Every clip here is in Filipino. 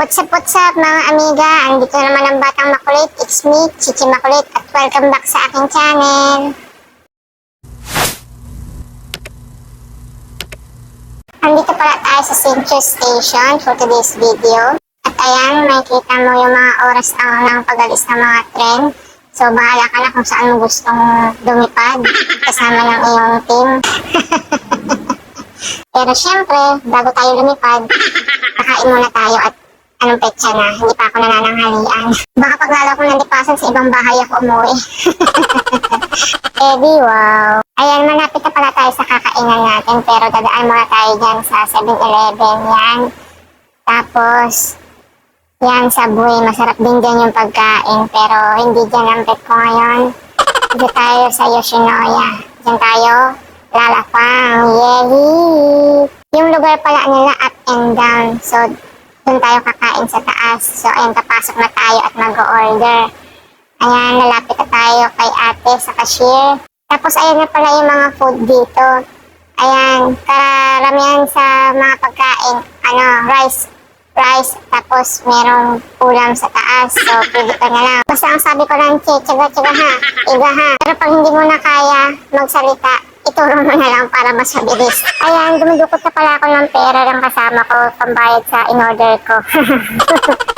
What's up mga amiga? Andito naman ang Batang Makulit. It's me, Chichi Makulit, at welcome back sa aking channel. Andito pala tayo sa Central Station for today's video. At ayan, makikita mo yung mga oras ng pag-alis ng mga tren. So bahala ka na kung saan mo gustong lumipad kasama ng iyong team. Pero syempre, bago tayo lumipad, kakain muna tayo at anong petsa na, hindi pa ako nanananghalian. Baka paglalo ko nandipasan sa ibang bahay ako umuwi. Eddie, wow. Ayan, malapit na pala tayo sa kakainan natin, pero dadaan muna tayo dyan sa 7-Eleven, yan. Tapos, yan, Subway, masarap din dyan yung pagkain, pero hindi dyan ang bet ko ngayon. Dito tayo sa Yoshinoya. Dyan tayo, lalapang, yay! Yung lugar pala nila up and down, so doon tayo kakain sa taas. So, ayan, papasok na tayo at mag-order. Ayan, lalapit na tayo kay ate sa cashier. Tapos, ayan na pala yung mga food dito. Ayan, karamihan sa mga pagkain, rice, tapos merong ulam sa taas. So, pwede ka na lang. Basta ang sabi ko lang, tsaga ha, iga ha. Pero pag hindi mo na kaya magsalita, ituro mo na lang para mas mabilis. Ayan, dumudukot na pala ako ng pera ng kasama ko, pambayad sa in-order ko.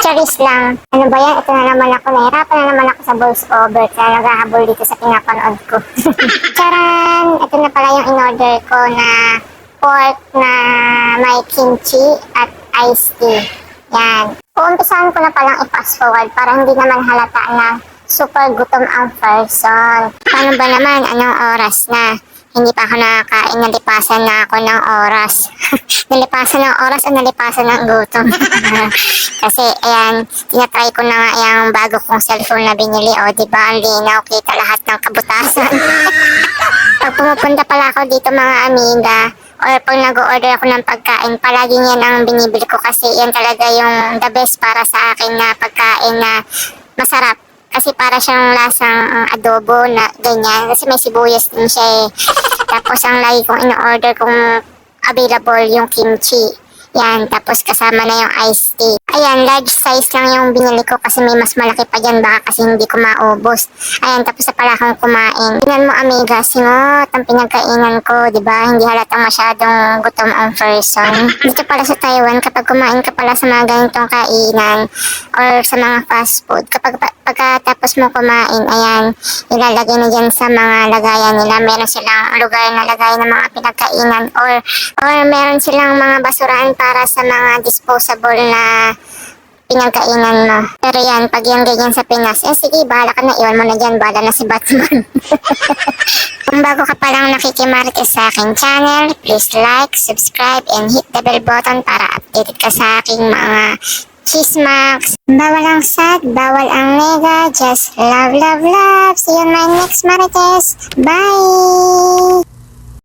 Charis lang. Ano ba yan? Ito na naman ako. Nahirapan na naman ako sa voice over kaya naghahabol dito sa pinapanood ko. Charan! Ito na pala yung in-order ko na pork na may kimchi at iced tea. Yan. Uumpisahan ko na palang i-fast forward para hindi naman halata na super gutom ang person. Paano ba naman? Anong oras na? Hindi pa ako nakakain, nalipasan na ako ng oras. Nalipasan ng oras o nalipasan ng gutom. Kasi, ayan, tinatry ko na nga yung bago kong cellphone na binili. O, diba, ang linaw, kita lahat ng kabutasan. Pag pumupunta pala ako dito mga amiga, or pag nag-order ako ng pagkain, palagi yan ang binibili ko kasi yan talaga yung the best para sa akin na pagkain na masarap. Kasi para siyang lasang adobo na ganyan. Kasi may sibuyas din siya eh. Tapos ang lagi kong in-order kung available yung kimchi. Yan, tapos kasama na yung iced tea. Ayan, large size lang yung binili ko kasi may mas malaki pa dyan baka kasi hindi ko maubos. Ayan, tapos na pala akong kumain. Tingnan mo amiga, singot ang pinagkainan ko, diba? Hindi halatang masyadong gutom ang person. Dito pala sa Taiwan, kapag kumain ka pala sa mga ganitong kainan or sa mga fast food, kapag pagkatapos mo kumain, ayan, ilalagay na dyan sa mga lagayan nila. Meron silang lugar na lagay ng mga pinagkainan or meron silang mga basurahan para sa mga disposable na pinagkainan mo. Pero yan, pag yan ganyan sa Pinas, sige, bahala ka na, iwan mo na dyan, bahala na si Batman. Kung bago ka palang nakikimarites sa aking channel, please like, subscribe, and hit the bell button para updated ka sa aking mga chismax. Bawal ang sad, bawal ang nega, just love, love, love. See you in my next marites. Bye!